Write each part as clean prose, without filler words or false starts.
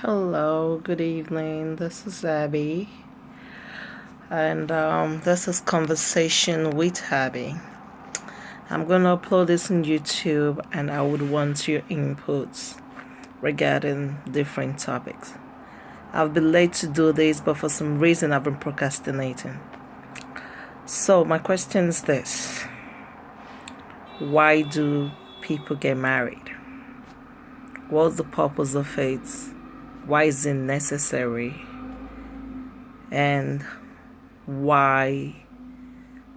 Hello, good evening. This is Abby, and this is Conversation with Abby. I'm going to upload this on YouTube, and I would want your inputs regarding different topics. I've been late to do this, but for some reason, I've been procrastinating. So, my question is this: why do people get married? What's the purpose of it? Why is it necessary? And why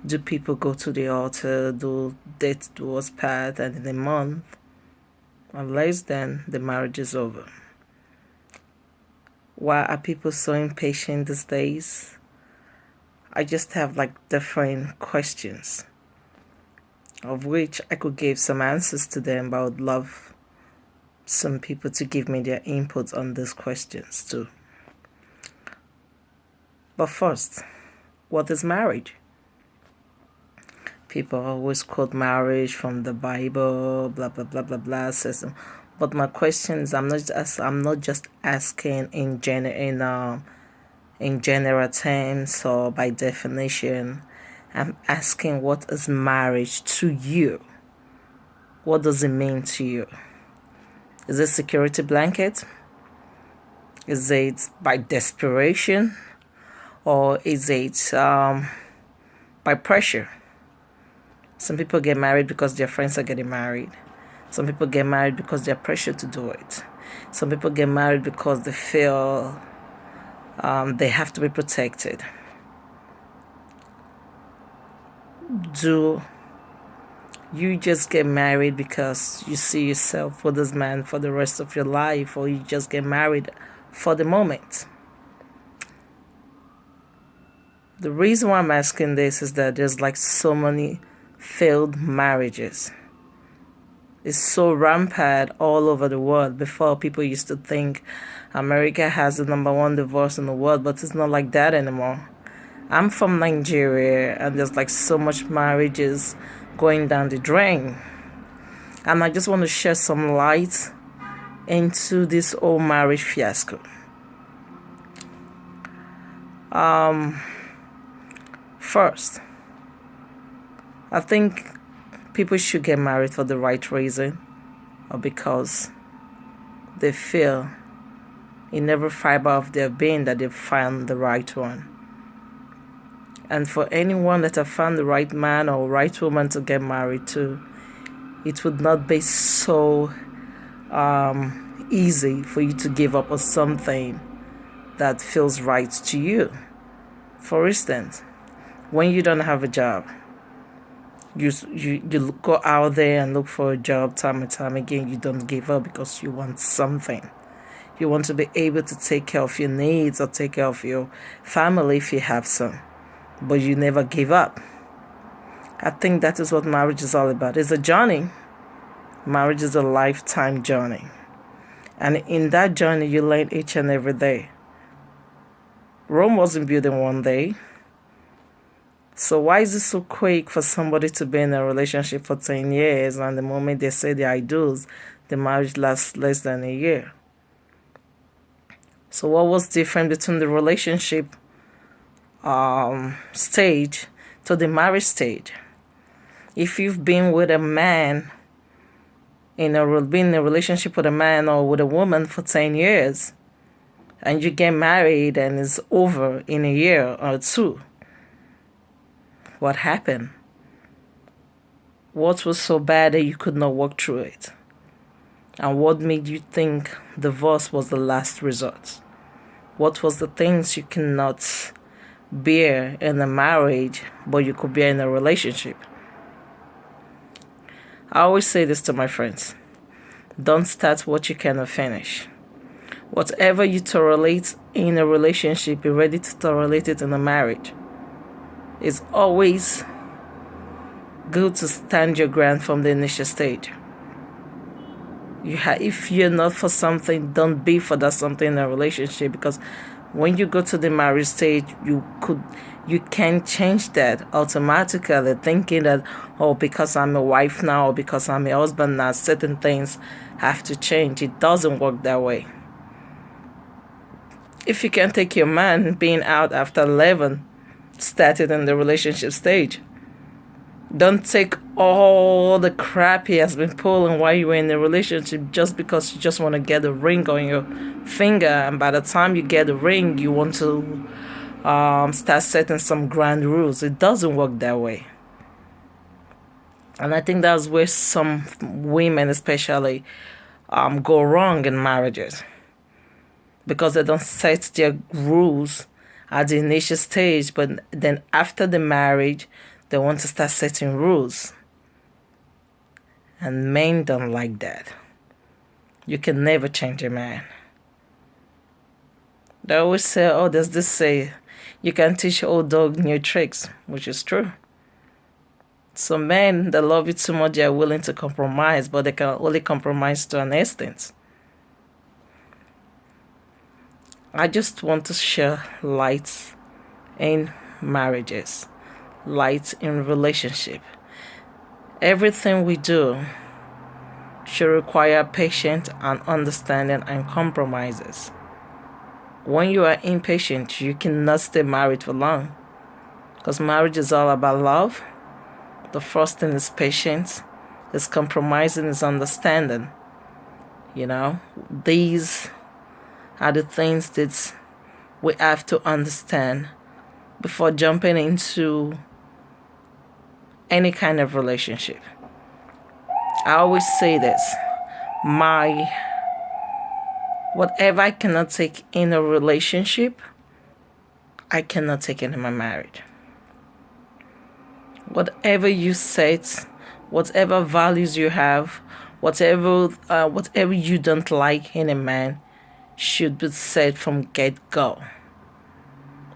do people go to the altar, do date towards path, and in a month or less than the marriage is over? Why are people so impatient these days? I just have different questions, of which I could give some answers to them, but I would love some people to give me their input on these questions too. But first, what is marriage? People always quote marriage from the Bible, blah blah blah blah blah system. But my question is, I'm not just asking in general terms or by definition. I'm asking, what is marriage to you? What does it mean to you? Is it security blanket? Is it by desperation, or is it by pressure? Some people get married because their friends are getting married. Some people get married because they're pressured to do it. Some people get married because they feel they have to be protected. Do you just get married because you see yourself with this man for the rest of your life, or you just get married for the moment? The reason why I'm asking this is that there's so many failed marriages. It's so rampant all over the world. Before, people used to think America has the number one divorce in the world, but it's not like that anymore. I'm from Nigeria, and there's so much marriages going down the drain. And I just want to shed some light into this whole marriage fiasco. First, I think people should get married for the right reason, or because they feel in every fiber of their being that they've found the right one. And for anyone that have found the right man or right woman to get married to, it would not be so easy for you to give up on something that feels right to you. For instance, when you don't have a job, you go out there and look for a job time and time again. You don't give up because you want something. You want to be able to take care of your needs or take care of your family if you have some, but you never give up. I think that is what marriage is all about. It's a journey. Marriage is a lifetime journey, and in that journey you learn each and every day. Rome wasn't built in one day. So why is it so quick for somebody to be in a relationship for 10 years, and the moment they say their I do's, the marriage lasts less than a year? So what was different between the relationship stage to the marriage stage? If you've been with a man, been in a relationship with a man or with a woman for 10 years, and you get married and it's over in a year or two, what happened? What was so bad that you could not work through it? And what made you think divorce was the last resort? What was the things you cannot bear in a marriage, but you could bear in a relationship? I always say this to my friends: don't start what you cannot finish. Whatever you tolerate in a relationship, be ready to tolerate it in a marriage. It's always good to stand your ground from the initial stage. If you're not for something, don't be for that something in a relationship, because when you go to the marriage stage, you can change that automatically, thinking that, oh, because I'm a wife now or because I'm a husband now, certain things have to change. It doesn't work that way. if you can take your man being out after 11, started in the relationship stage. Don't take all the crap he has been pulling while you were in the relationship just because you just want to get a ring on your finger, and by the time you get the ring, you want to start setting some grand rules. It doesn't work that way. And I think that's where some women especially go wrong in marriages, because they don't set their rules at the initial stage, but then after the marriage, they want to start setting rules. And men don't like that. You can never change a man. They always say, oh, there's this say, you can teach old dog new tricks, which is true. So men that love you too much, they are willing to compromise, but they can only compromise to an extent. I just want to share light in marriages, light in relationship. Everything we do should require patience and understanding and compromises. When you are impatient, you cannot stay married for long, because marriage is all about love. The first thing is patience, is compromising, is understanding. These are the things that we have to understand before jumping into any kind of relationship. I always say this, whatever I cannot take in a relationship, I cannot take it in my marriage. Whatever you set, whatever values you have, whatever you don't like in a man, should be set from get-go.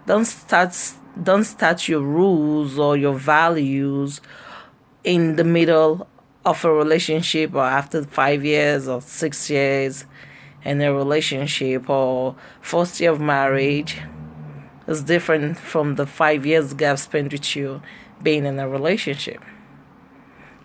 Don't start your rules or your values in the middle of a relationship, or after 5 years or 6 years in a relationship, or first year of marriage. It's different from the 5 years gap spent with you being in a relationship.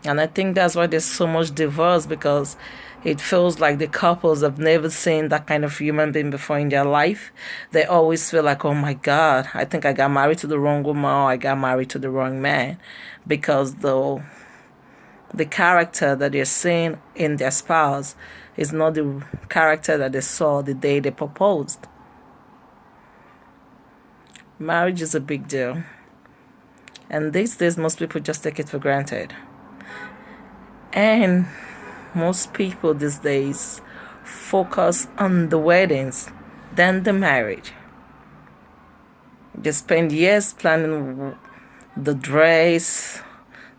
And I think that's why there's so much divorce, because it feels like the couples have never seen that kind of human being before in their life. They always feel like, oh my God, I think I got married to the wrong woman, or I got married to the wrong man, because the character that they're seeing in their spouse is not the character that they saw the day they proposed. Marriage is a big deal. And these days, most people just take it for granted. And most people these days focus on the weddings than the marriage. They spend years planning the dress,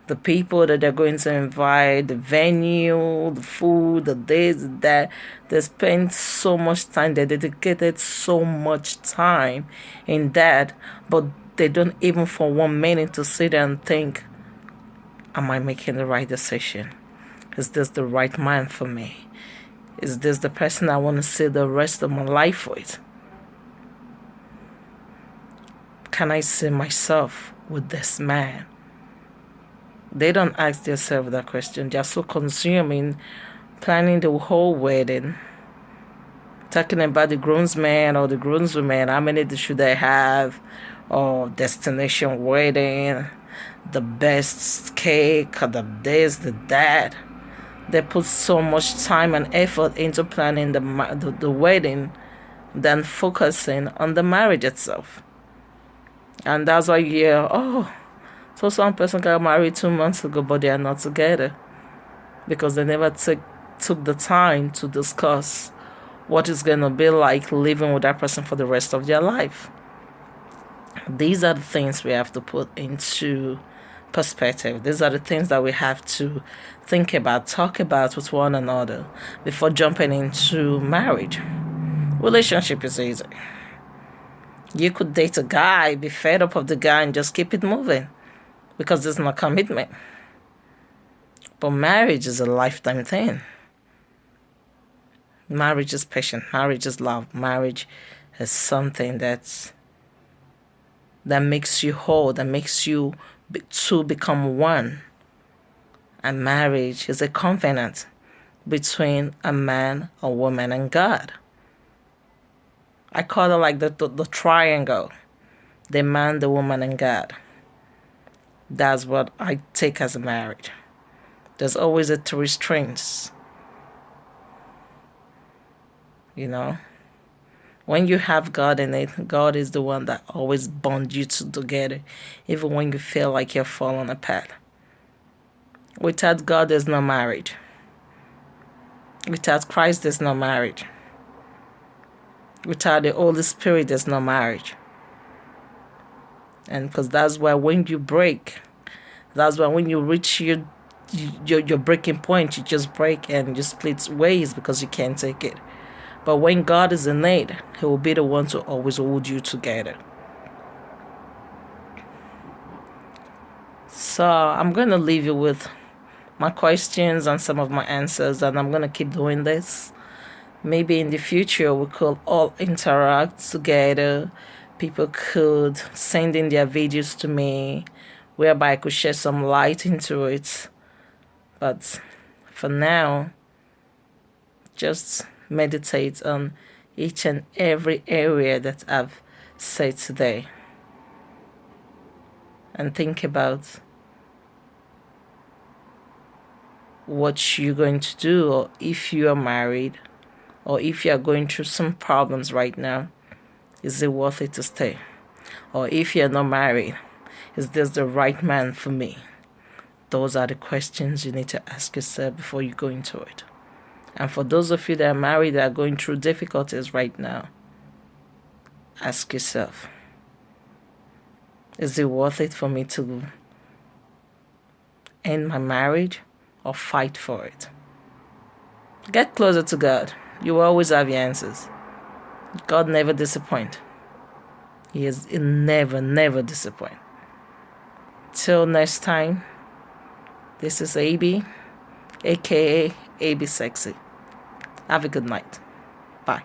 the people that they're going to invite, the venue, the food, the this, that. They spend so much time, they dedicated so much time in that, but they don't even for 1 minute to sit there and think, am I making the right decision? Is this the right man for me? Is this the person I want to see the rest of my life with? Can I see myself with this man? They don't ask themselves that question. They're so consuming planning the whole wedding, talking about the groomsman or the groomswoman, how many should they have, or destination wedding, the best cake, or the this, the that. They put so much time and effort into planning the wedding than focusing on the marriage itself. And that's why you hear, oh, so some person got married 2 months ago, but they are not together, because they never took the time to discuss what it's going to be like living with that person for the rest of their life. These are the things we have to put into perspective. These are the things that we have to think about, talk about with one another before jumping into marriage. Relationship is easy. You could date a guy, be fed up of the guy, and just keep it moving, because there's no commitment. But marriage is a lifetime thing. Marriage is passion. Marriage is love. Marriage is something that makes you whole, that makes you two become one. And marriage is a covenant between a man, a woman, and God. I call it like the triangle. The man, the woman, and God. That's what I take as a marriage. There's always a three strings, you know. When you have God in it, God is the one that always bonds you two together, even when you feel like you're falling apart. Without God, there's no marriage. Without Christ, there's no marriage. Without the Holy Spirit, there's no marriage. And because that's why when you break, that's why when you reach your breaking point, you just break and you split ways because you can't take it. But when God is in it, He will be the one to always hold you together. So I'm going to leave you with my questions and some of my answers, and I'm going to keep doing this. Maybe in the future we could all interact together. People could send in their videos to me, whereby I could shed some light into it. But for now, just meditate on each and every area that I've said today. And think about what you're going to do, or if you are married, or if you are going through some problems right now, is it worth it to stay? Or if you're not married, is this the right man for me? Those are the questions you need to ask yourself before you go into it. And for those of you that are married that are going through difficulties right now, ask yourself, is it worth it for me to end my marriage or fight for it? Get closer to God. You will always have your answers. God never disappoints. He never disappoints. Till next time, this is AB, aka Absexy. Have a good night. Bye.